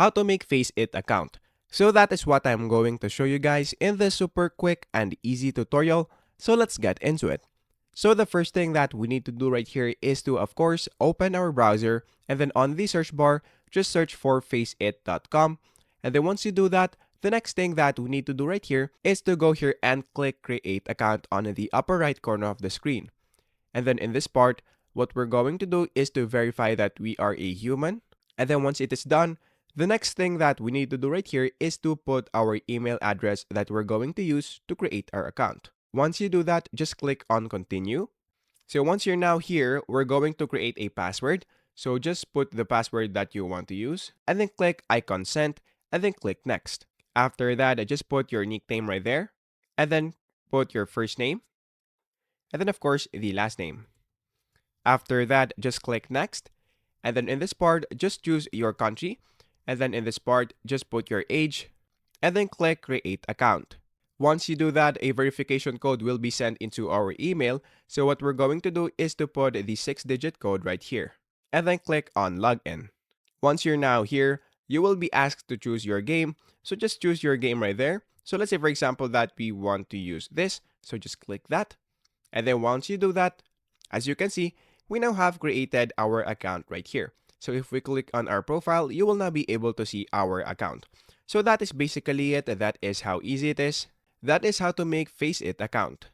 how to make FACEIT account. So that is what I'm going to show you guys in this super quick and easy tutorial. So let's get into it. So the first thing that we need to do right here is to, of course, open our browser, and then on the search bar, just search for faceit.com. And then once you do that, the next thing that we need to do right here is to go here and click create account on the upper right corner of the screen. And then in this part, what we're going to do is to verify that we are a human. And then once it is done, the next thing that we need to do right here is to put our email address that we're going to use to create our account. Once you do that, just click on continue. So once you're now here, we're going to create a password. So just put the password that you want to use and then click I consent and then click next. After that, just put your nickname right there and then put your first name and then of course the last name. After that, just click next. And then in this part, just choose your country. And then in this part, just put your age and then click create account. Once you do that, a verification code will be sent into our email. So what we're going to do is to put the 6-digit code right here and then click on login. Once you're now here, you will be asked to choose your game. So just choose your game right there. So let's say for example that we want to use this. So just click that. And then once you do that, as you can see, we now have created our account right here. So if we click on our profile, you will now be able to see our account. So that is basically it. That is how easy it is. That is how to make FACEIT account.